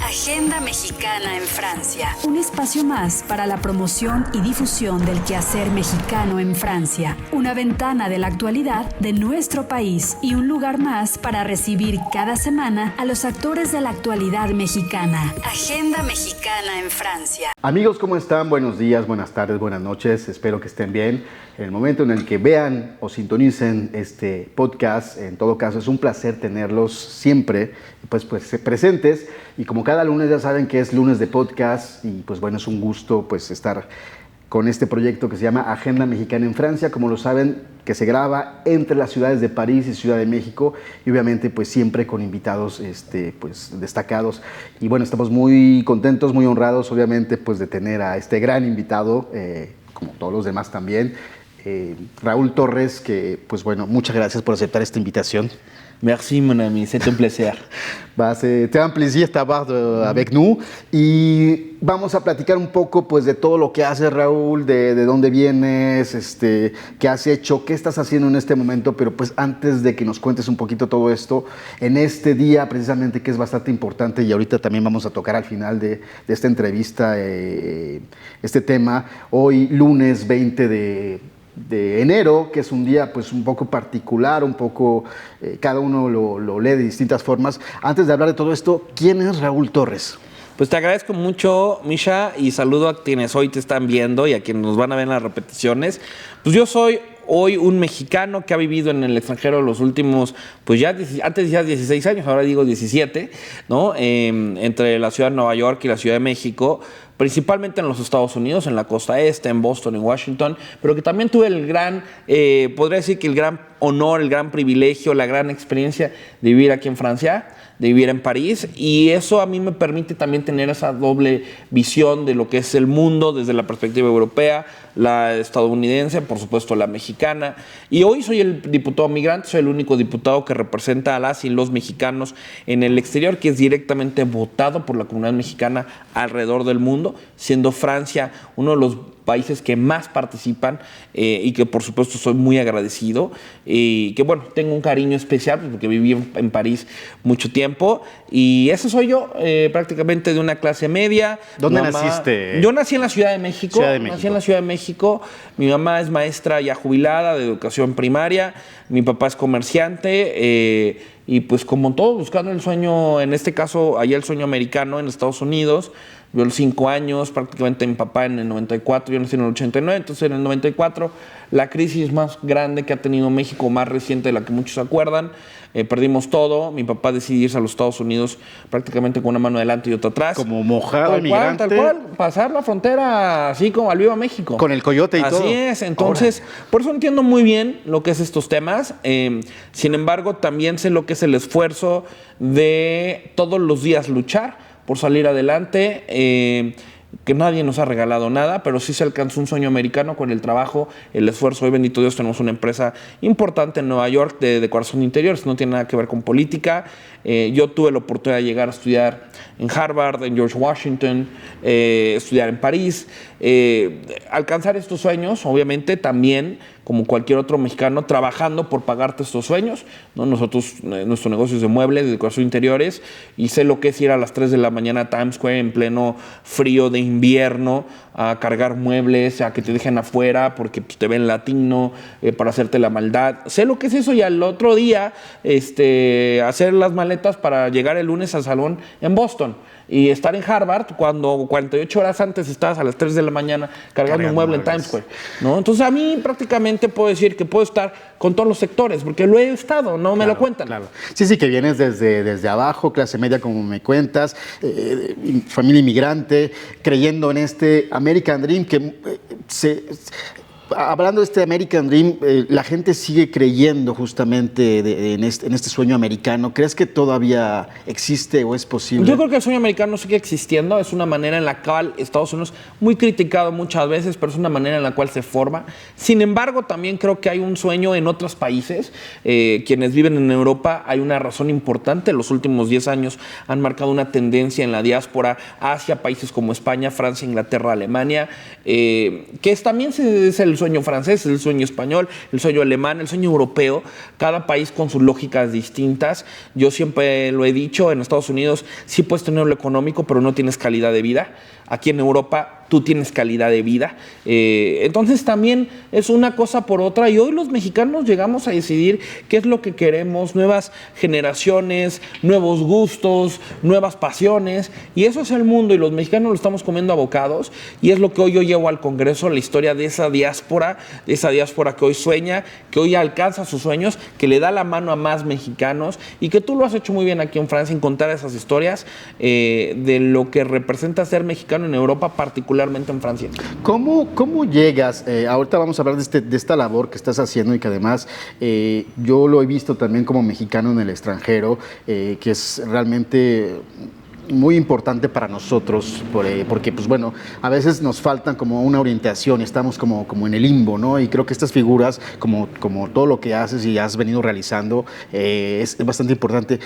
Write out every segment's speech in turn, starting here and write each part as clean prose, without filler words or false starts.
Agenda Mexicana en Francia. Un espacio más para la promoción y difusión del quehacer mexicano en Francia. Una ventana de la actualidad de nuestro país y un lugar más para recibir cada semana a los actores de la actualidad mexicana. Agenda Mexicana en Francia. Amigos, ¿cómo están? Buenos días, buenas tardes, buenas noches. Espero que estén bien. En el momento en el que vean o sintonicen este podcast, en todo caso, es un placer tenerlos siempre pues presentes. Y como cada lunes ya saben que es lunes de podcast y pues bueno, es un gusto pues estar con este proyecto que se llama Agenda Mexicana en Francia, como lo saben, que se graba entre las ciudades de París y Ciudad de México y obviamente pues siempre con invitados pues destacados. Y bueno, estamos muy contentos, muy honrados obviamente pues de tener a este gran invitado, como todos los demás también, Raúl Torres, que pues bueno, muchas gracias por aceptar esta invitación. Merci mon ami, c'est un plaisir. C'est un plaisir d'avoir avec nous y vamos a platicar un poco pues de todo lo que haces, Raúl, de dónde vienes, qué has hecho, qué estás haciendo en este momento, pero pues antes de que nos cuentes un poquito todo esto, en este día precisamente que es bastante importante y ahorita también vamos a tocar al final de esta entrevista este tema, hoy lunes 20 de enero, que es un día pues un poco particular, un poco, cada uno lo lee de distintas formas. Antes de hablar de todo esto, ¿quién es Raúl Torres? Pues te agradezco mucho, Misha, y saludo a quienes hoy te están viendo y a quienes nos van a ver en las repeticiones. Pues yo soy hoy un mexicano que ha vivido en el extranjero los últimos, pues ya antes decía 16 años, ahora digo 17, ¿no? Entre la ciudad de Nueva York y la Ciudad de México, principalmente en los Estados Unidos, en la costa este, en Boston, en Washington, pero que también tuve el gran, podría decir que el gran honor, el gran privilegio, la gran experiencia de vivir aquí en Francia, de vivir en París, y eso a mí me permite también tener esa doble visión de lo que es el mundo desde la perspectiva europea, la estadounidense, por supuesto la mexicana, y hoy soy el diputado migrante, soy el único diputado que representa a las y los mexicanos en el exterior, que es directamente votado por la comunidad mexicana alrededor del mundo, siendo Francia uno de los países que más participan y que por supuesto soy muy agradecido y que bueno, tengo un cariño especial porque viví en París mucho tiempo y ese soy yo, prácticamente de una clase media. ¿Dónde naciste? Yo nací en la Ciudad de México, nací en la Ciudad de México, mi mamá es maestra ya jubilada de educación primaria, mi papá es comerciante y pues como todo buscando el sueño, en este caso allá el sueño americano en Estados Unidos. Yo a los 5 años, prácticamente mi papá en el 94, yo nací en el 89, entonces en el 94 la crisis más grande que ha tenido México, más reciente de la que muchos se acuerdan, perdimos todo, mi papá decidió irse a los Estados Unidos prácticamente con una mano adelante y otra atrás. Como mojado migrante. Tal cual, pasar la frontera así como al Viva México. Con el coyote y así todo. Así es, entonces, por eso entiendo muy bien lo que es estos temas, sin embargo también sé lo que es el esfuerzo de todos los días luchar por salir adelante, que nadie nos ha regalado nada, pero sí se alcanzó un sueño americano con el trabajo, el esfuerzo. Hoy, bendito Dios, tenemos una empresa importante en Nueva York de decoración de interiores, no tiene nada que ver con política. Yo tuve la oportunidad de llegar a estudiar en Harvard, en George Washington, estudiar en París, alcanzar estos sueños, obviamente también, como cualquier otro mexicano, trabajando por pagarte estos sueños, ¿no? Nosotros, nuestro negocio es de muebles, de decoración de interiores, y sé lo que es ir a las 3 de la mañana a Times Square en pleno frío de invierno, a cargar muebles, a que te dejen afuera porque pues, te ven latino, para hacerte la maldad. Sé lo que es eso y al otro día hacer las maletas para llegar el lunes al salón en Boston. Y estar en Harvard cuando 48 horas antes estabas a las 3 de la mañana cargando un mueble en Times Square, ¿no? Entonces a mí prácticamente puedo decir que puedo estar con todos los sectores, porque lo he estado, no me lo cuentan. Claro. Sí, que vienes desde abajo, clase media como me cuentas, familia inmigrante, creyendo en este American Dream que hablando de este American Dream, la gente sigue creyendo justamente en este sueño americano. ¿Crees que todavía existe o es posible? Yo creo que el sueño americano sigue existiendo. Es una manera en la cual Estados Unidos, muy criticado muchas veces, pero es una manera en la cual se forma. Sin embargo, también creo que hay un sueño en otros países. Quienes viven en Europa, hay una razón importante. Los últimos 10 años han marcado una tendencia en la diáspora hacia países como España, Francia, Inglaterra, Alemania, que también es el sueño sueño francés, es el sueño español, el sueño alemán, el sueño europeo, cada país con sus lógicas distintas. Yo siempre lo he dicho, en Estados Unidos sí puedes tener lo económico, pero no tienes calidad de vida. Aquí en Europa tú tienes calidad de vida. Entonces también es una cosa por otra, y hoy los mexicanos llegamos a decidir qué es lo que queremos, nuevas generaciones, nuevos gustos, nuevas pasiones, y eso es el mundo, y los mexicanos lo estamos comiendo a bocados, y es lo que hoy yo llevo al Congreso, la historia de esa diáspora que hoy sueña, que hoy alcanza sus sueños, que le da la mano a más mexicanos, y que tú lo has hecho muy bien aquí en Francia en contar esas historias de lo que representa ser mexicano en Europa, particularmente en Francia. ¿Cómo llegas? Ahorita vamos a hablar de esta labor que estás haciendo y que además yo lo he visto también como mexicano en el extranjero, que es realmente muy importante para nosotros, porque pues bueno, a veces nos faltan como una orientación, estamos como en el limbo, ¿no? Y creo que estas figuras, como todo lo que haces y has venido realizando, es bastante importante.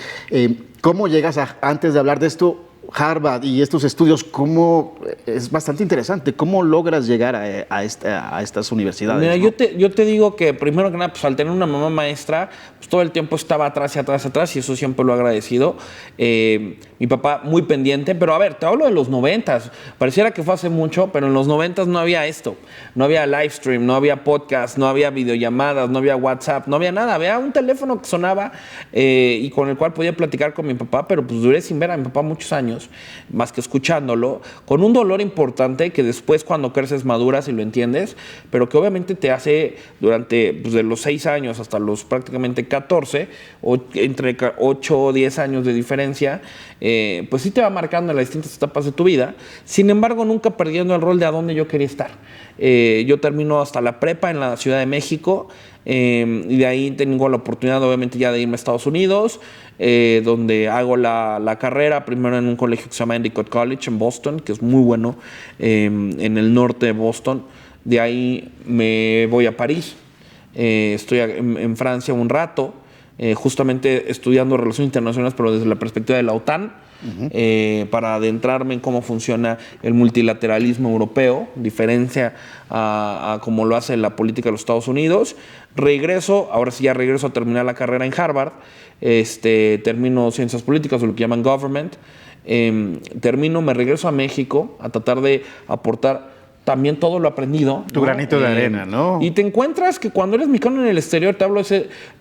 ¿Cómo llegas antes de hablar de esto, Harvard y estos estudios, es bastante interesante? ¿Cómo logras llegar a estas universidades? Mira, ¿no? yo te digo que primero que nada, pues al tener una mamá maestra, pues todo el tiempo estaba atrás y atrás, y eso siempre lo he agradecido. Mi papá muy pendiente, pero a ver, te hablo de los 90s, pareciera que fue hace mucho, pero en los 90s no había esto, no había live stream, no había podcast, no había videollamadas, no había WhatsApp, no había nada, había un teléfono que sonaba y con el cual podía platicar con mi papá, pero pues duré sin ver a mi papá muchos años, más que escuchándolo, con un dolor importante que después cuando creces maduras y lo entiendes, pero que obviamente te hace durante pues, de los 6 años hasta los prácticamente 14, o entre 8 o 10 años de diferencia, pues sí te va marcando en las distintas etapas de tu vida. Sin embargo, nunca perdiendo el rol de a dónde yo quería estar. Yo termino hasta la prepa en la Ciudad de México, y de ahí tengo la oportunidad obviamente ya de irme a Estados Unidos, donde hago la carrera primero en un colegio que se llama Endicott College en Boston, que es muy bueno, en el norte de Boston. De ahí me voy a París, estoy en Francia un rato, justamente estudiando relaciones internacionales, pero desde la perspectiva de la OTAN, para adentrarme en cómo funciona el multilateralismo europeo, diferencia a cómo lo hace la política de los Estados Unidos. Ahora sí ya regreso a terminar la carrera en Harvard, termino ciencias políticas o lo que llaman government, me regreso a México a tratar de aportar también todo lo aprendido. Tu granito de arena, ¿no? Y te encuentras que cuando eres mexicano en el exterior,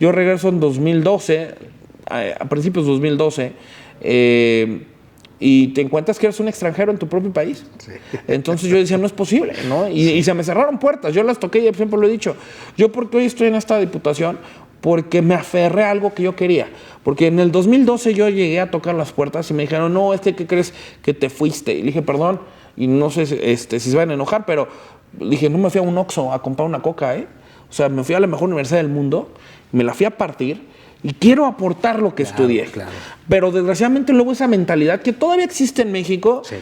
yo regreso en 2012, a principios de 2012, y te encuentras que eres un extranjero en tu propio país. Sí. Entonces yo decía, no es posible, ¿no? Y se me cerraron puertas, yo las toqué y siempre lo he dicho. Yo porque hoy estoy en esta diputación, porque me aferré a algo que yo quería. Porque en el 2012 yo llegué a tocar las puertas y me dijeron, no, ¿qué crees que te fuiste? Y le dije, perdón, y no sé si se van a enojar, pero dije, no me fui a un Oxxo a comprar una coca, O sea, me fui a la mejor universidad del mundo, me la fui a partir y quiero aportar lo que estudié. Claro. Pero desgraciadamente luego esa mentalidad que todavía existe en México, sí,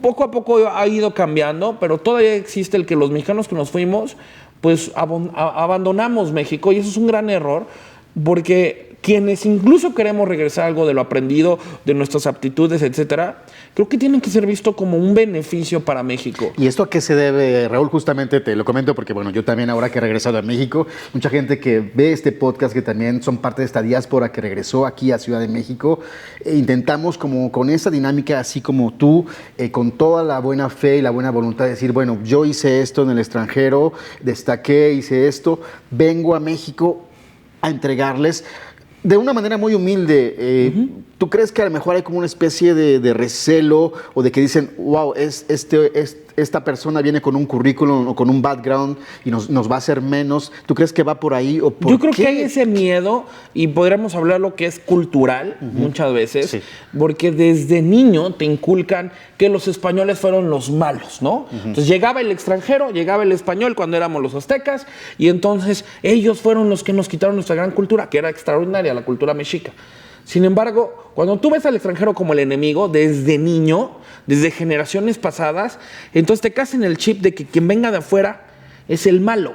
poco a poco ha ido cambiando, pero todavía existe el que los mexicanos que nos fuimos, pues abandonamos México, y eso es un gran error, porque quienes incluso queremos regresar algo de lo aprendido, de nuestras aptitudes, etcétera, creo que tienen que ser visto como un beneficio para México. ¿Y esto a qué se debe, Raúl? Justamente te lo comento porque, bueno, yo también ahora que he regresado a México, mucha gente que ve este podcast, que también son parte de esta diáspora que regresó aquí a Ciudad de México, intentamos como con esa dinámica, así como tú, con toda la buena fe y la buena voluntad de decir, bueno, yo hice esto en el extranjero, destaqué, hice esto, vengo a México a entregarles de una manera muy humilde. ¿Tú crees que a lo mejor hay como una especie de recelo o de que dicen, wow, esta persona viene con un currículum o con un background y nos va a hacer menos? ¿Tú crees que va por ahí o por Yo creo que hay ese miedo, y podríamos hablar lo que es cultural muchas veces, sí, porque desde niño te inculcan que los españoles fueron los malos, ¿no? Entonces llegaba el extranjero, llegaba el español cuando éramos los aztecas, y entonces ellos fueron los que nos quitaron nuestra gran cultura, que era extraordinaria, la cultura mexica. Sin embargo, cuando tú ves al extranjero como el enemigo, desde niño, desde generaciones pasadas, entonces te caes en el chip de que quien venga de afuera es el malo.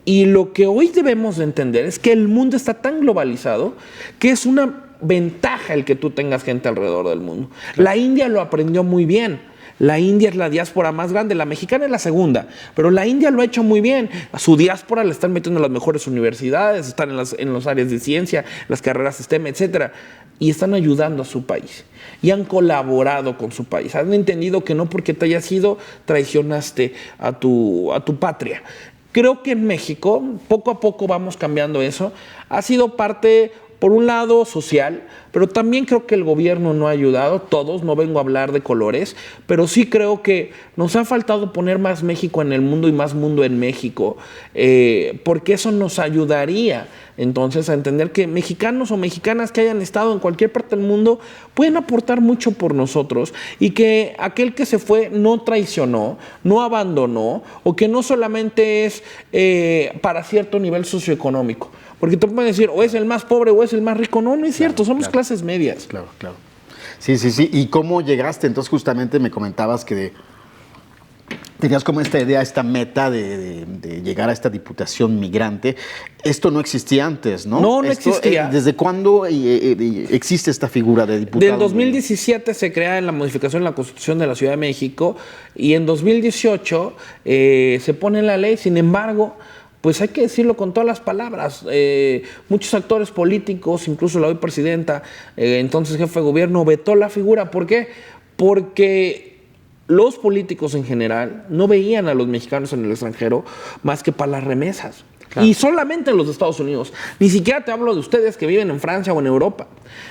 Y lo que hoy debemos de entender es que el mundo está tan globalizado que es una ventaja el que tú tengas gente alrededor del mundo. Claro. La India lo aprendió muy bien. La India es la diáspora más grande, la mexicana es la segunda, pero la India lo ha hecho muy bien. A su diáspora le están metiendo en las mejores universidades, están en las áreas de ciencia, las carreras STEM, etcétera, y están ayudando a su país. Y han colaborado con su país. Han entendido que no porque te hayas ido, traicionaste a tu patria. Creo que en México, poco a poco vamos cambiando eso. Ha sido parte, por un lado, social, pero también creo que el gobierno no ha ayudado, todos, no vengo a hablar de colores, pero sí creo que nos ha faltado poner más México en el mundo y más mundo en México, porque eso nos ayudaría entonces a entender que mexicanos o mexicanas que hayan estado en cualquier parte del mundo pueden aportar mucho por nosotros y que aquel que se fue no traicionó, no abandonó o que no solamente es para cierto nivel socioeconómico. Porque te pueden decir, o es el más pobre o es el más rico. No, no es cierto, somos clases medias. Claro, claro. Sí. ¿Y cómo llegaste? Entonces justamente me comentabas que tenías como esta idea, esta meta de llegar a esta diputación migrante. Esto no existía antes, ¿no? No existía. ¿Desde cuándo existe esta figura de diputado? Del 2017 se crea en la modificación de la Constitución de la Ciudad de México y en 2018 se pone en la ley. Sin embargo, pues hay que decirlo con todas las palabras. Muchos actores políticos, incluso la hoy presidenta, entonces jefe de gobierno, vetó la figura. ¿Por qué? Porque los políticos en general no veían a los mexicanos en el extranjero más que para las remesas. Claro. Y solamente en los Estados Unidos. Ni siquiera te hablo de ustedes que viven en Francia o en Europa.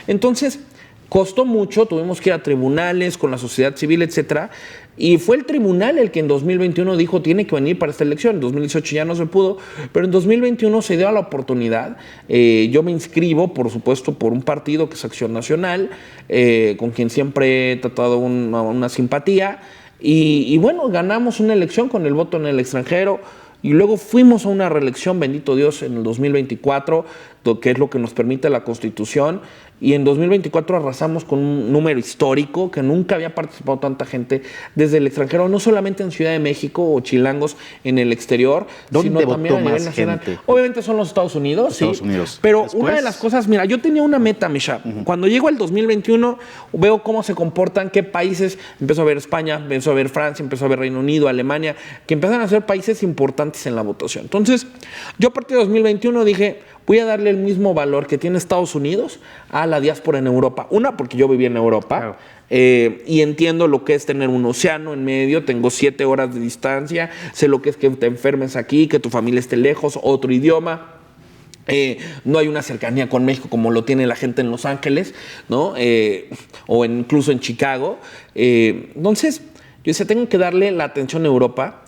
Entonces, costó mucho, tuvimos que ir a tribunales con la sociedad civil, etcétera. Y fue el tribunal el que en 2021 dijo tiene que venir para esta elección. En 2018 ya no se pudo, pero en 2021 se dio la oportunidad. Yo me inscribo, por supuesto, por un partido que es Acción Nacional, con quien siempre he tratado una simpatía. Y bueno, ganamos una elección con el voto en el extranjero. Y luego fuimos a una reelección, bendito Dios, en el 2024, que es lo que nos permite la Constitución. Y en 2024 arrasamos con un número histórico que nunca había participado tanta gente desde el extranjero, no solamente en Ciudad de México o chilangos en el exterior, sino también a nivel nacional. Gente? Obviamente son los Estados Unidos, Estados Unidos. Pero después, una de las cosas, mira, yo tenía una meta, Misha. Cuando llego al 2021, veo cómo se comportan, qué países, empezó a ver España, empezó a ver Francia, empezó a ver Reino Unido, Alemania, que empiezan a ser países importantes en la votación. Entonces, yo a partir de 2021 dije, voy a darle el mismo valor que tiene Estados Unidos a la diáspora en Europa. Una, porque yo viví en Europa, claro, y entiendo lo que es tener un océano en medio, tengo 7 horas de distancia, sé lo que es que te enfermes aquí, que tu familia esté lejos, otro idioma. No hay una cercanía con México como lo tiene la gente en Los Ángeles, ¿no? O incluso en Chicago. Entonces, yo decía, tengo que darle la atención a Europa,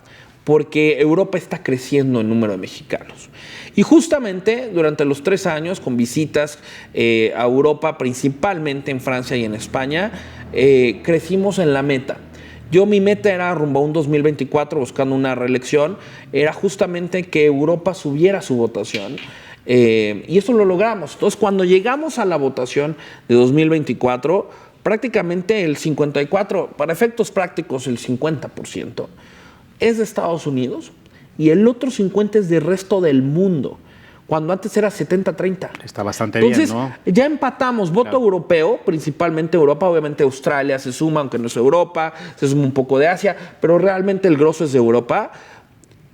porque Europa está creciendo en número de mexicanos. Y justamente durante los 3 años, con visitas a Europa, principalmente en Francia y en España, crecimos en la meta. Mi meta era rumbo a un 2024, buscando una reelección, era justamente que Europa subiera su votación. Y eso lo logramos. Entonces, cuando llegamos a la votación de 2024, prácticamente el 54%, para efectos prácticos el 50%, es de Estados Unidos y el otro 50% es del resto del mundo, cuando antes era 70-30. Está bastante Entonces, bien, ¿no? Ya empatamos voto claro, europeo, principalmente Europa, obviamente Australia se suma, aunque no es Europa, se suma un poco de Asia, pero realmente el grosso es de Europa.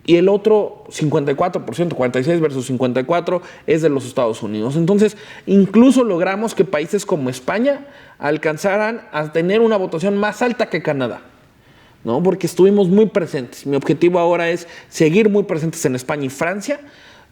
Y el otro 54%, 46 versus 54, es de los Estados Unidos. Entonces, incluso logramos que países como España alcanzaran a tener una votación más alta que Canadá, ¿no? Porque estuvimos muy presentes. Mi objetivo ahora es seguir muy presentes en España y Francia.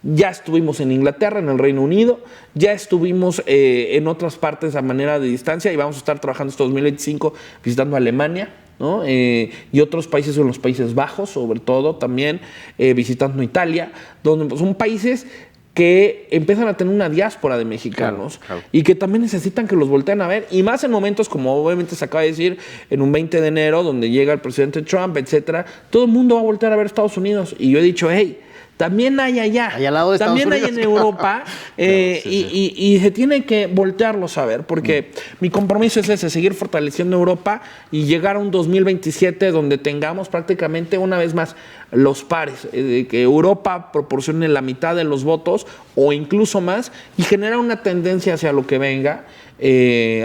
Ya estuvimos en Inglaterra, en el Reino Unido, ya estuvimos en otras partes a manera de distancia y vamos a estar trabajando este 2025 visitando Alemania, ¿no? Y otros países en los Países Bajos, sobre todo también visitando Italia, donde son países que empiezan a tener una diáspora de mexicanos, claro, y que también necesitan que los volteen a ver, y más en momentos como obviamente se acaba de decir, en un 20 de enero, donde llega el presidente Trump, etcétera, todo el mundo va a voltear a ver Estados Unidos, y yo he dicho, hey, también hay allá, al lado de también hay en Europa, claro, sí. Y se tiene que voltearlos a ver, porque mi compromiso es ese, seguir fortaleciendo Europa y llegar a un 2027 donde tengamos prácticamente una vez más los pares, que Europa proporcione la mitad de los votos o incluso más y generar una tendencia hacia lo que venga,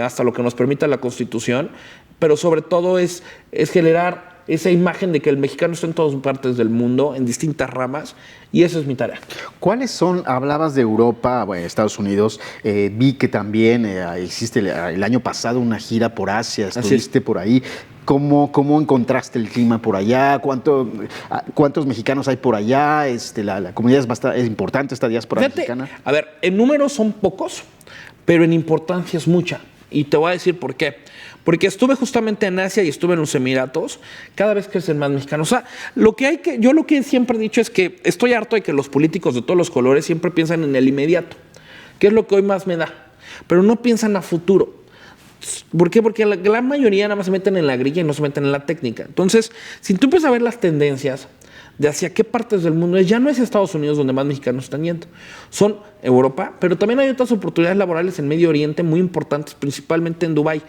hasta lo que nos permita la Constitución, pero sobre todo es generar esa imagen de que el mexicano está en todas partes del mundo, en distintas ramas, y esa es mi tarea. ¿Cuáles son, hablabas de Europa, bueno, Estados Unidos, vi que también hiciste el año pasado una gira por Asia, estuviste por ahí. ¿Cómo encontraste el clima por allá? ¿Cuántos mexicanos hay por allá? La comunidad es importante, esta diáspora mexicana. A ver, en números son pocos, pero en importancia es mucha. Y te voy a decir por qué. Porque estuve justamente en Asia y estuve en los Emiratos, cada vez crecen más mexicanos. O sea, yo lo que siempre he dicho es que estoy harto de que los políticos de todos los colores siempre piensan en el inmediato, que es lo que hoy más me da, pero no piensan a futuro. ¿Por qué? Porque la gran mayoría nada más se meten en la grilla y no se meten en la técnica. Entonces, si tú empiezas a ver las tendencias de hacia qué partes del mundo ya no es Estados Unidos donde más mexicanos están yendo, son Europa, pero también hay otras oportunidades laborales en Medio Oriente muy importantes, principalmente en Dubái,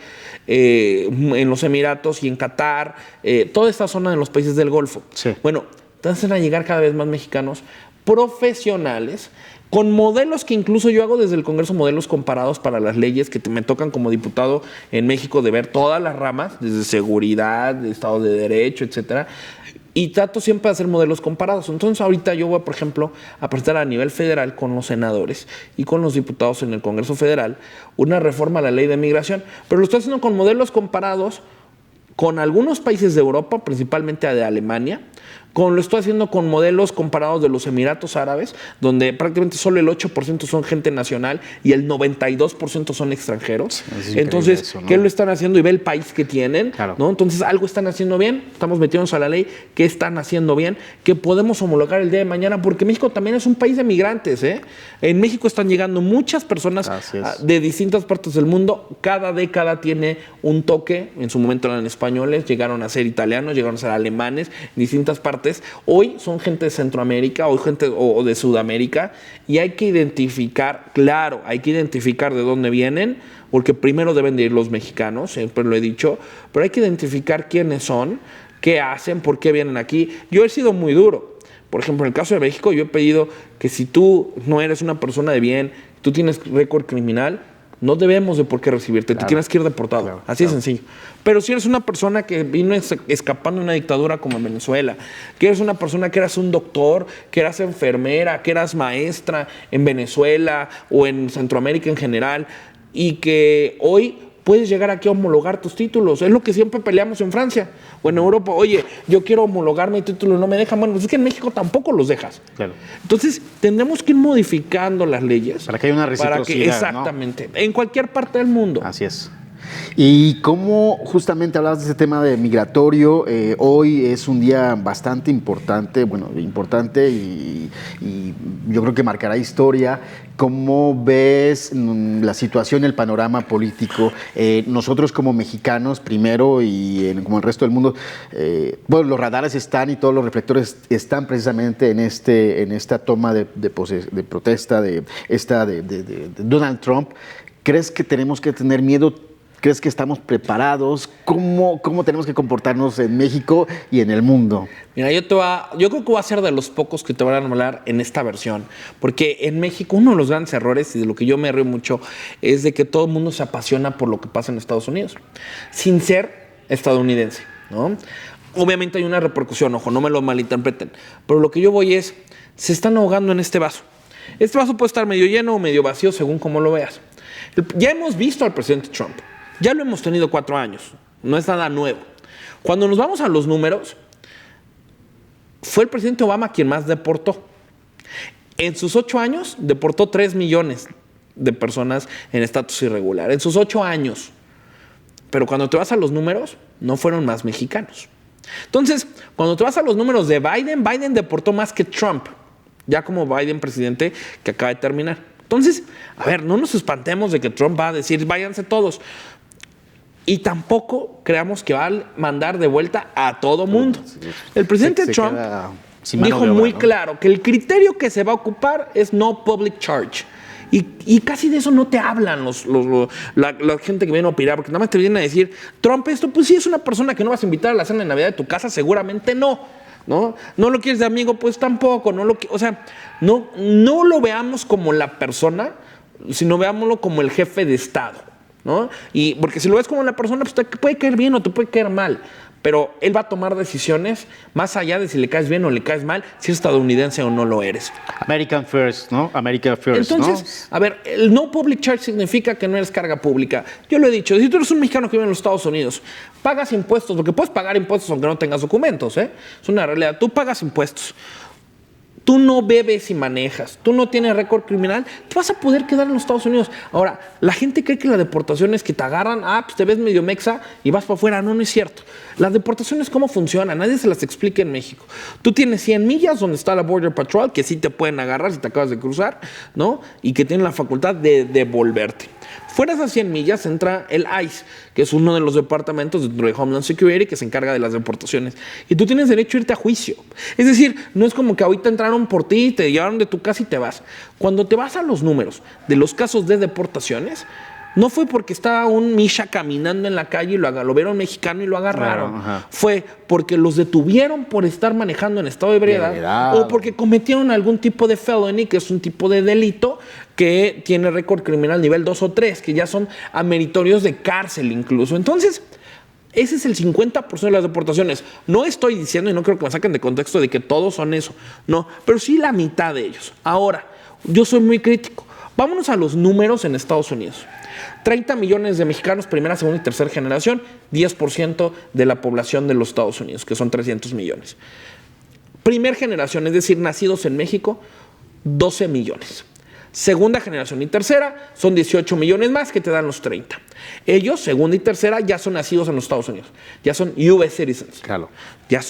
en los Emiratos y en Qatar, toda esta zona de los países del Golfo. Sí. Bueno, empiezan a llegar cada vez más mexicanos profesionales con modelos que incluso yo hago desde el Congreso, modelos comparados para las leyes que me tocan como diputado en México, de ver todas las ramas, desde seguridad, de Estado de Derecho, etcétera. Y trato siempre de hacer modelos comparados. Entonces ahorita yo voy, por ejemplo, a presentar a nivel federal con los senadores y con los diputados en el Congreso Federal una reforma a la ley de migración. Pero lo estoy haciendo con modelos comparados con algunos países de Europa, principalmente de Alemania. Lo estoy haciendo con modelos comparados de los Emiratos Árabes, donde prácticamente solo el 8% son gente nacional y el 92% son extranjeros. Entonces, eso, ¿no? ¿Qué lo están haciendo? Y ve el país que tienen, claro, ¿no? Entonces, algo están haciendo bien, estamos metiéndonos a la ley, ¿qué están haciendo bien? Que podemos homologar el día de mañana, porque México también es un país de migrantes, ¿eh? En México están llegando muchas personas de distintas partes del mundo. Cada década tiene un toque. En su momento eran españoles, llegaron a ser italianos, llegaron a ser alemanes, en distintas partes. Hoy son gente de Centroamérica, hoy gente o de Sudamérica, y hay que identificar, claro, hay que identificar de dónde vienen, porque primero deben de ir los mexicanos, siempre lo he dicho, pero hay que identificar quiénes son, qué hacen, por qué vienen aquí. Yo he sido muy duro. Por ejemplo, en el caso de México, yo he pedido que si tú no eres una persona de bien, tú tienes récord criminal, no debemos de por qué recibirte, claro, tú tienes que ir deportado, así de sencillo. Pero si eres una persona que vino escapando de una dictadura como en Venezuela, que eres una persona que eras un doctor, que eras enfermera, que eras maestra en Venezuela o en Centroamérica en general, y que hoy puedes llegar aquí a homologar tus títulos. Es lo que siempre peleamos en Francia o en Europa. Oye, yo quiero homologar mi título y no me dejan. Bueno, pues es que en México tampoco los dejas. Claro. Entonces, tendremos que ir modificando las leyes. Para que haya una reciprocidad, exactamente. ¿No? En cualquier parte del mundo. Así es. Y como justamente hablabas de ese tema de migratorio, hoy es un día bastante importante, y yo creo que marcará historia. ¿Cómo ves la situación, el panorama político? Nosotros como mexicanos, primero, como el resto del mundo, los radares están y todos los reflectores están precisamente en esta toma de protesta de Donald Trump. ¿Crees que tenemos que tener miedo? ¿Crees que estamos preparados? ¿Cómo tenemos que comportarnos en México y en el mundo? Mira, yo creo que voy a ser de los pocos que te van a hablar en esta versión, porque en México uno de los grandes errores, y de lo que yo me río mucho, es de que todo el mundo se apasiona por lo que pasa en Estados Unidos, sin ser estadounidense, ¿no? Obviamente hay una repercusión, ojo, no me lo malinterpreten, pero lo que yo voy es, se están ahogando en este vaso. Este vaso puede estar medio lleno o medio vacío, según cómo lo veas. Ya hemos visto al presidente Trump. Ya lo hemos tenido 4 años, no es nada nuevo. Cuando nos vamos a los números, fue el presidente Obama quien más deportó. En sus 8 años, deportó 3 millones de personas en estatus irregular. En sus 8 años. Pero cuando te vas a los números, no fueron más mexicanos. Entonces, cuando te vas a los números de Biden, Biden deportó más que Trump. Ya como Biden presidente que acaba de terminar. Entonces, a ver, no nos espantemos de que Trump va a decir, váyanse todos. Y tampoco creamos que va a mandar de vuelta a todo mundo. El presidente Trump dijo muy claro que el criterio que se va a ocupar es no public charge. Y casi de eso no te hablan la gente que viene a opinar, porque nada más te vienen a decir, Trump esto, pues sí es una persona que no vas a invitar a la cena de Navidad de tu casa, seguramente no. ¿No lo quieres de amigo? Pues tampoco. No lo veamos como la persona, sino veámoslo como el jefe de Estado, ¿no? Y porque si lo ves como una persona, pues te puede caer bien o te puede caer mal. Pero él va a tomar decisiones más allá de si le caes bien o le caes mal, si es estadounidense o no lo eres. American First, ¿no? America First, entonces, a ver, el no public charge significa que no eres carga pública. Yo lo he dicho, si tú eres un mexicano que vive en los Estados Unidos, pagas impuestos, porque puedes pagar impuestos aunque no tengas documentos, ¿eh? Es una realidad. Tú pagas impuestos. Tú no bebes y manejas, tú no tienes récord criminal, te vas a poder quedar en los Estados Unidos. Ahora, la gente cree que la deportación es que te agarran, pues te ves medio mexa y vas para afuera. No, no es cierto. Las deportaciones, ¿cómo funcionan? Nadie se las explica en México. Tú tienes 100 millas donde está la Border Patrol, que sí te pueden agarrar si te acabas de cruzar, ¿no? Y que tienen la facultad de devolverte. Fuera de esas 100 millas entra el ICE, que es uno de los departamentos dentro de Homeland Security que se encarga de las deportaciones. Y tú tienes derecho a irte a juicio. Es decir, no es como que ahorita entraron por ti, te llevaron de tu casa y te vas. Cuando te vas a los números de los casos de deportaciones, no fue porque estaba un Misha caminando en la calle y lo vieron mexicano y lo agarraron. Claro, fue porque los detuvieron por estar manejando en estado de ebriedad o porque cometieron algún tipo de felony, que es un tipo de delito que tiene récord criminal nivel 2 o 3, que ya son ameritorios de cárcel incluso. Entonces, ese es el 50% de las deportaciones. No estoy diciendo, y no creo que me saquen de contexto, de que todos son eso. No, pero sí la mitad de ellos. Ahora, yo soy muy crítico. Vámonos a los números en Estados Unidos. 30 millones de mexicanos, primera, segunda y tercera generación, 10% de la población de los Estados Unidos, que son 300 millones. Primer generación, es decir, nacidos en México, 12 millones. Segunda generación y tercera son 18 millones más, que te dan los 30. Ellos, segunda y tercera, ya son nacidos en los Estados Unidos. Ya son US citizens. Claro. Ya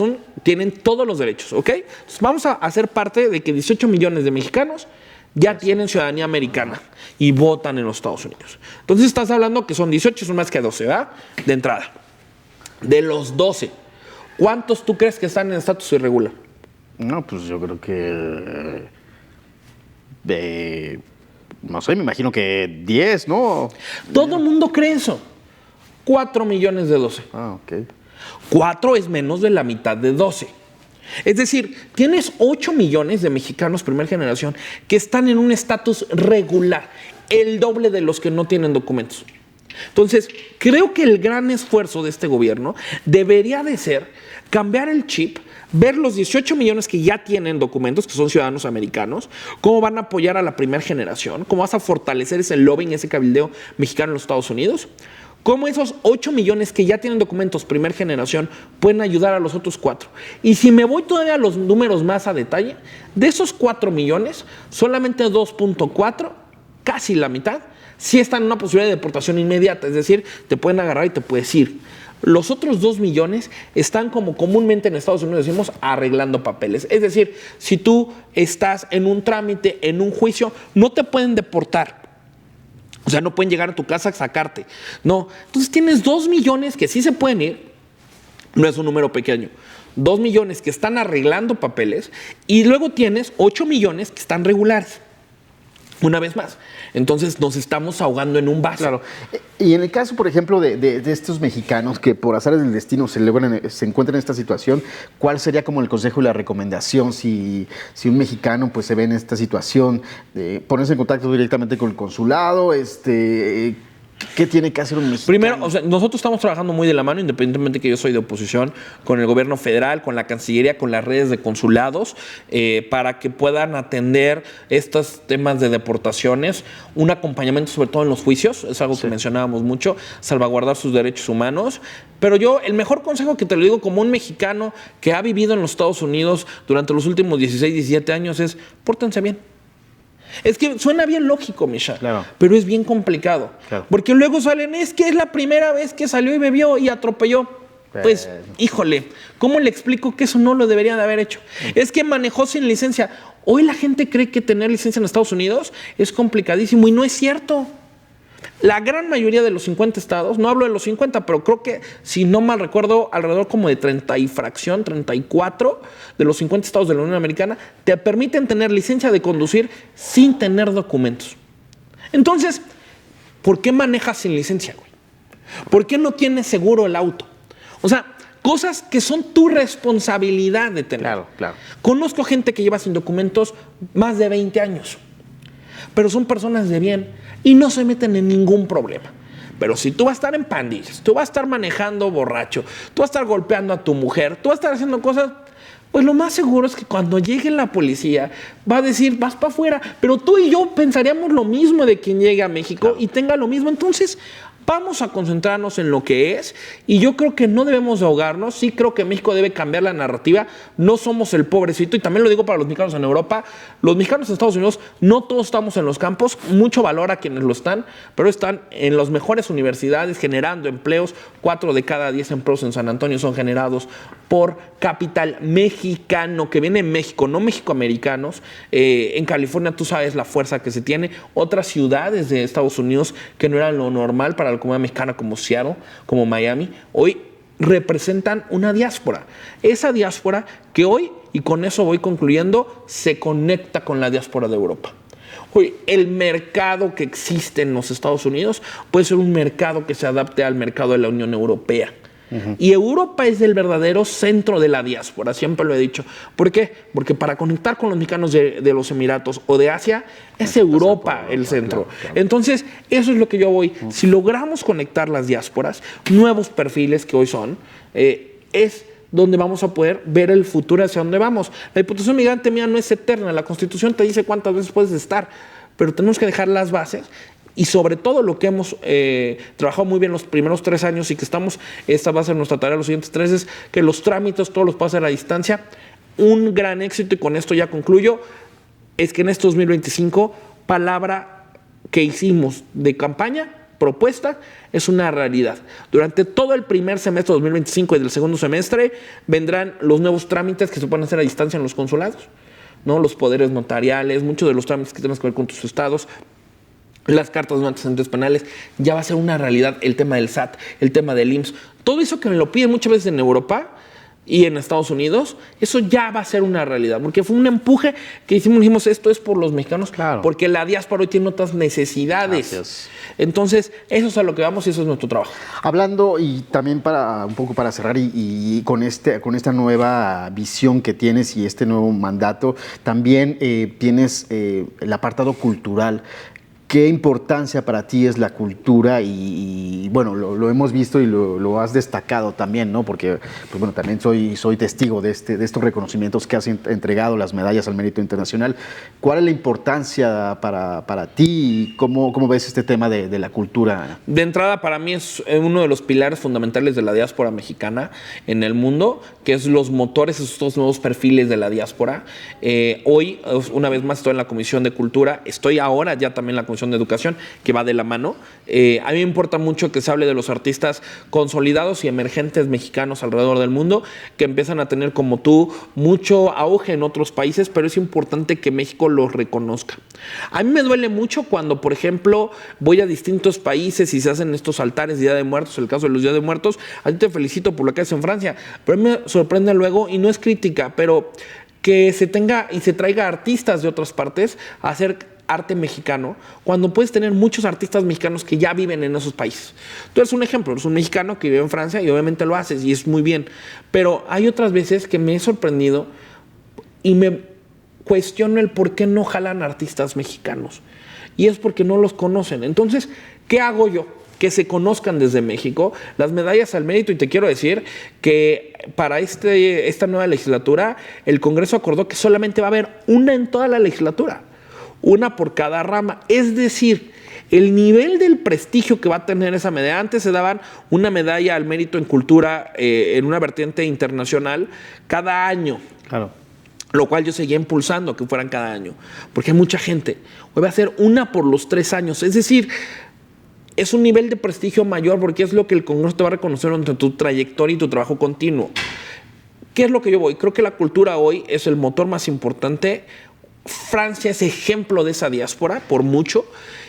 tienen todos los derechos, ¿ok? Entonces vamos a hacer parte de que 18 millones de mexicanos ya tienen ciudadanía americana y votan en los Estados Unidos. Entonces estás hablando que son 18, son más que 12, ¿verdad? De entrada. De los 12, ¿cuántos tú crees que están en estatus irregular? No, pues yo creo que... no sé, me imagino que 10, ¿no? Todo el mundo cree eso. 4 millones de 12. Ah, ok. 4 es menos de la mitad de 12. Es decir, tienes 8 millones de mexicanos primera generación que están en un estatus regular, el doble de los que no tienen documentos. Entonces, creo que el gran esfuerzo de este gobierno debería de ser cambiar el chip, ver los 18 millones que ya tienen documentos, que son ciudadanos americanos, cómo van a apoyar a la primera generación, cómo vas a fortalecer ese lobbying, ese cabildeo mexicano en los Estados Unidos, cómo esos 8 millones que ya tienen documentos primera generación pueden ayudar a los otros 4. Y si me voy todavía a los números más a detalle, de esos 4 millones, solamente 2.4, casi la mitad, sí están en una posibilidad de deportación inmediata, es decir, te pueden agarrar y te puedes ir. Los otros 2 millones están, como comúnmente en Estados Unidos decimos, arreglando papeles. Es decir, si tú estás en un trámite, en un juicio, no te pueden deportar. O sea, no pueden llegar a tu casa a sacarte. No. Entonces tienes 2 millones que sí se pueden ir. No es un número pequeño. 2 millones que están arreglando papeles. Y luego tienes 8 millones que están regulares. Una vez más. Entonces nos estamos ahogando en un vaso. Claro. Y en el caso, por ejemplo, de estos mexicanos que por azares del destino se encuentran en esta situación, ¿cuál sería como el consejo y la recomendación si un mexicano pues se ve en esta situación? Ponerse en contacto directamente con el consulado, ¿qué tiene que hacer un mexicano? Primero, o sea, nosotros estamos trabajando muy de la mano, independientemente que yo soy de oposición, con el gobierno federal, con la Cancillería, con las redes de consulados, para que puedan atender estos temas de deportaciones, un acompañamiento sobre todo en los juicios, es algo que mencionábamos mucho, salvaguardar sus derechos humanos. Pero yo, el mejor consejo que te lo digo como un mexicano que ha vivido en los Estados Unidos durante los últimos 16, 17 años es, pórtense bien. Es que suena bien lógico, Misha, claro, pero es bien complicado. Claro. Porque luego salen, es que es la primera vez que salió y bebió y atropelló. Pues, híjole, ¿cómo le explico que eso no lo debería de haber hecho? Es que manejó sin licencia. Hoy la gente cree que tener licencia en Estados Unidos es complicadísimo y no es cierto. La gran mayoría de los 50 estados, no hablo de los 50, pero creo que, si no mal recuerdo, alrededor como de 30 y fracción, 34 de los 50 estados de la Unión Americana te permiten tener licencia de conducir sin tener documentos. Entonces, ¿por qué manejas sin licencia, güey? ¿Por qué no tienes seguro el auto? O sea, cosas que son tu responsabilidad de tener. Claro, claro. Conozco gente que lleva sin documentos más de 20 años, pero son personas de bien y no se meten en ningún problema. Pero si tú vas a estar en pandillas, tú vas a estar manejando borracho, tú vas a estar golpeando a tu mujer, tú vas a estar haciendo cosas, pues lo más seguro es que cuando llegue la policía va a decir, vas para afuera. Pero tú y yo pensaríamos lo mismo de quien llegue a México y tenga lo mismo. Entonces, vamos a concentrarnos en lo que es, y yo creo que no debemos de ahogarnos. Sí creo que México debe cambiar la narrativa. No somos el pobrecito, y también lo digo para los mexicanos en Europa. Los mexicanos en Estados Unidos, no todos estamos en los campos, mucho valor a quienes lo están, pero están en las mejores universidades generando empleos. 4 de cada 10 empleos en San Antonio son generados por capital mexicano, que viene en México, no mexicoamericanos. En California tú sabes la fuerza que se tiene. Otras ciudades de Estados Unidos que no eran lo normal para la comunidad mexicana, como Seattle, como Miami, hoy representan una diáspora. Esa diáspora que hoy, y con eso voy concluyendo, se conecta con la diáspora de Europa. Hoy el mercado que existe en los Estados Unidos puede ser un mercado que se adapte al mercado de la Unión Europea. Y Europa es el verdadero centro de la diáspora, siempre lo he dicho. ¿Por qué? Porque para conectar con los mexicanos de los Emiratos o de Asia, es Europa el centro. Claro. Entonces, eso es lo que yo voy. Si logramos conectar las diásporas, nuevos perfiles que hoy son, es donde vamos a poder ver el futuro hacia dónde vamos. La Diputación Migrante mía no es eterna. La Constitución te dice cuántas veces puedes estar, pero tenemos que dejar las bases. Y sobre todo lo que hemos trabajado muy bien los primeros 3 años, y que esta va a ser nuestra tarea los siguientes 3, es que los trámites, todos los pasos a la distancia. Un gran éxito, y con esto ya concluyo, es que en este 2025, palabra que hicimos de campaña, propuesta, es una realidad. Durante todo el primer semestre de 2025 y del segundo semestre vendrán los nuevos trámites que se pueden hacer a distancia en los consulados, ¿no? Los poderes notariales, muchos de los trámites que tienen que ver con tus estados, las cartas de antecedentes penales. Ya va a ser una realidad el tema del SAT, el tema del IMSS. Todo eso que me lo piden muchas veces en Europa y en Estados Unidos, eso ya va a ser una realidad, porque fue un empuje que dijimos, esto es por los mexicanos, claro, porque la diáspora hoy tiene otras necesidades. Gracias. Entonces, eso es a lo que vamos y eso es nuestro trabajo. Hablando, y también un poco para cerrar, y con esta nueva visión que tienes y este nuevo mandato, también tienes el apartado cultural. ¿Qué importancia para ti es la cultura? Y bueno, lo hemos visto y lo has destacado también, ¿no? Porque, pues bueno, también soy testigo de estos reconocimientos que has entregado, las medallas al mérito internacional. ¿Cuál es la importancia para ti y cómo ves este tema de la cultura? De entrada, para mí es uno de los pilares fundamentales de la diáspora mexicana en el mundo, que es los motores, estos nuevos perfiles de la diáspora. Hoy, una vez más, estoy en la Comisión de Cultura, estoy ahora ya también en la Comisión de Educación, que va de la mano. A mí me importa mucho que se hable de los artistas consolidados y emergentes mexicanos alrededor del mundo, que empiezan a tener, como tú, mucho auge en otros países, pero es importante que México los reconozca. A mí me duele mucho cuando, por ejemplo, voy a distintos países y se hacen estos altares de Día de Muertos, el caso de los Días de Muertos. A ti te felicito por lo que haces en Francia, pero a mí me sorprende luego, y no es crítica, pero que se tenga y se traiga artistas de otras partes a hacer arte mexicano, cuando puedes tener muchos artistas mexicanos que ya viven en esos países. Tú eres un ejemplo, eres un mexicano que vive en Francia y obviamente lo haces y es muy bien, pero hay otras veces que me he sorprendido y me cuestiono el por qué no jalan artistas mexicanos, y es porque no los conocen. Entonces, ¿qué hago yo? Que se conozcan desde México las medallas al mérito, y te quiero decir que para esta nueva legislatura el Congreso acordó que solamente va a haber una en toda la legislatura, una por cada rama. Es decir, el nivel del prestigio que va a tener esa medalla. Antes se daban una medalla al mérito en cultura en una vertiente internacional cada año. Claro. Lo cual yo seguía impulsando que fueran cada año, porque hay mucha gente. Hoy va a ser una por los 3 años. Es decir, es un nivel de prestigio mayor, porque es lo que el Congreso te va a reconocer entre tu trayectoria y tu trabajo continuo. ¿Qué es lo que yo voy? Creo que la cultura hoy es el motor más importante. Francia es ejemplo de esa diáspora por mucho,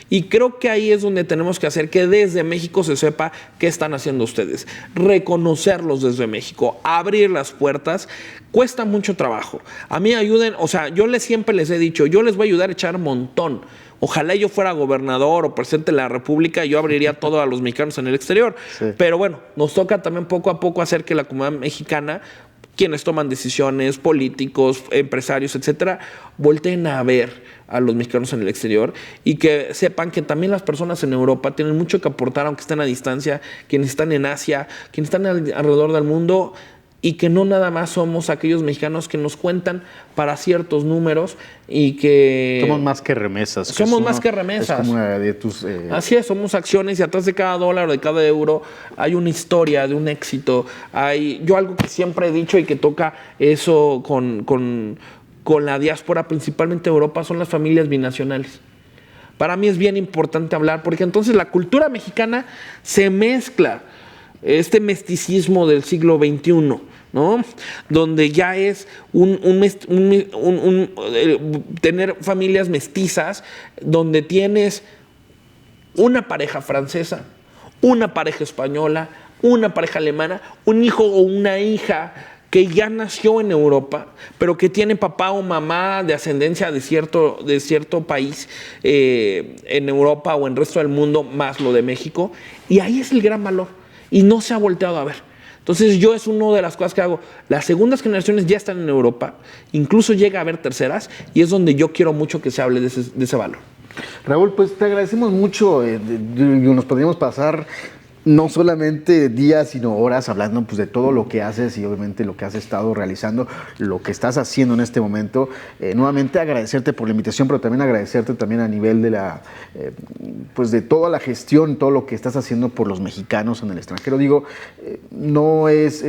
y creo que ahí es donde tenemos que hacer que desde México se sepa qué están haciendo ustedes, reconocerlos desde México, abrir las puertas. Cuesta mucho trabajo. A mí ayuden, o sea, siempre les he dicho, yo les voy a ayudar a echar un montón. Ojalá yo fuera gobernador o presidente de la República, yo abriría todo a los mexicanos en el exterior. Sí. Pero bueno, nos toca también poco a poco hacer que la comunidad mexicana quienes toman decisiones, políticos, empresarios, etcétera, volteen a ver a los mexicanos en el exterior y que sepan que también las personas en Europa tienen mucho que aportar, aunque estén a distancia, quienes están en Asia, quienes están alrededor del mundo, y que no nada más somos aquellos mexicanos que nos cuentan para ciertos números y que... Somos más que remesas. Somos más que remesas. Es como una de tus... Así es, somos acciones y atrás de cada dólar o de cada euro hay una historia de un éxito. Yo algo que siempre he dicho y que toca eso con la diáspora, principalmente Europa, son las familias binacionales. Para mí es bien importante hablar porque entonces la cultura mexicana se mezcla. Este mesticismo del siglo XXI, ¿no? Donde ya es tener familias mestizas, donde tienes una pareja francesa, una pareja española, una pareja alemana, un hijo o una hija que ya nació en Europa, pero que tiene papá o mamá de ascendencia de cierto país en Europa o en el resto del mundo, más lo de México, y ahí es el gran valor. Y no se ha volteado a ver. Entonces yo es una de las cosas que hago. Las segundas generaciones ya están en Europa, incluso llega a haber terceras, y es donde yo quiero mucho que se hable de ese valor. Raúl, pues te agradecemos mucho. Nos podríamos pasar no solamente días, sino horas hablando pues, de todo lo que haces y obviamente lo que has estado realizando, lo que estás haciendo en este momento. Nuevamente agradecerte por la invitación, pero también agradecerte también a nivel de pues de toda la gestión, todo lo que estás haciendo por los mexicanos en el extranjero. Digo, no es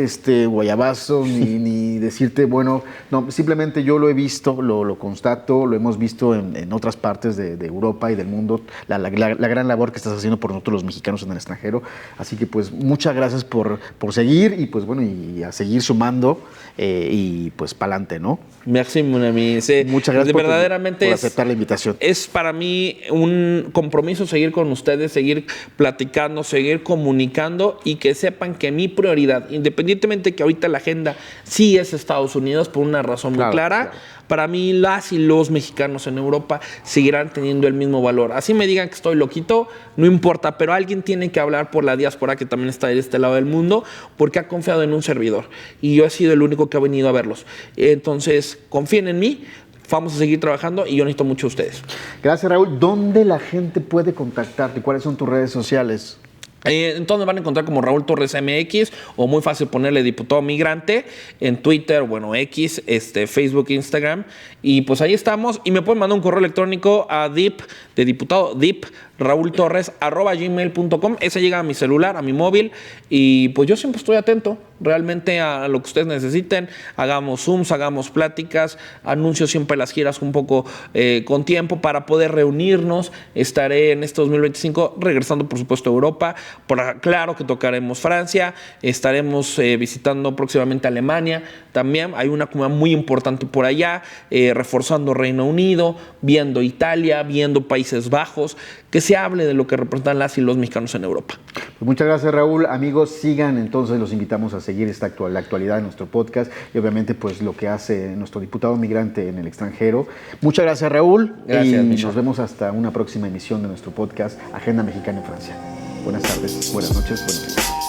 guayabazo ni decirte, bueno, no, simplemente yo lo he visto, lo constato, lo hemos visto en otras partes de Europa y del mundo, la gran labor que estás haciendo por nosotros los mexicanos en el extranjero. Así que pues muchas gracias por seguir y pues bueno, y a seguir sumando y pues para adelante, ¿no? Merci, mon ami. Muchas gracias verdaderamente por aceptar la invitación. Es para mí un compromiso seguir con ustedes, seguir platicando, seguir comunicando y que sepan que mi prioridad, independientemente que ahorita la agenda sí es Estados Unidos por una razón muy clara, para mí las y los mexicanos en Europa seguirán teniendo el mismo valor. Así me digan que estoy loquito, no importa, pero alguien tiene que hablar por la diáspora que también está de este lado del mundo porque ha confiado en un servidor y yo he sido el único que ha venido a verlos. Entonces, confíen en mí, vamos a seguir trabajando y yo necesito mucho de ustedes. Gracias, Raúl. ¿Dónde la gente puede contactarte? ¿Cuáles son tus redes sociales? Entonces me van a encontrar como Raúl Torres MX o muy fácil ponerle Diputado Migrante en Twitter, bueno, X, Facebook, Instagram y pues ahí estamos y me pueden mandar un correo electrónico a raultorres@gmail.com. Ese llega a mi celular, a mi móvil y pues yo siempre estoy atento realmente a lo que ustedes necesiten. Hagamos Zooms, hagamos pláticas, anuncio siempre las giras un poco con tiempo para poder reunirnos. Estaré en este 2025 regresando por supuesto a Europa. Claro que tocaremos Francia, estaremos visitando próximamente Alemania, también hay una comunidad muy importante por allá, reforzando Reino Unido, viendo Italia, viendo Países Bajos, que se hable de lo que representan las y los mexicanos en Europa. Pues muchas gracias, Raúl. Amigos, sigan entonces, los invitamos a seguir la actualidad de nuestro podcast y obviamente pues lo que hace nuestro diputado migrante en el extranjero. Muchas gracias, Raúl. Gracias, y Michel. nos vemos hasta una próxima emisión de nuestro podcast Agenda Mexicana en Francia. Buenas tardes, buenas noches, buenos días.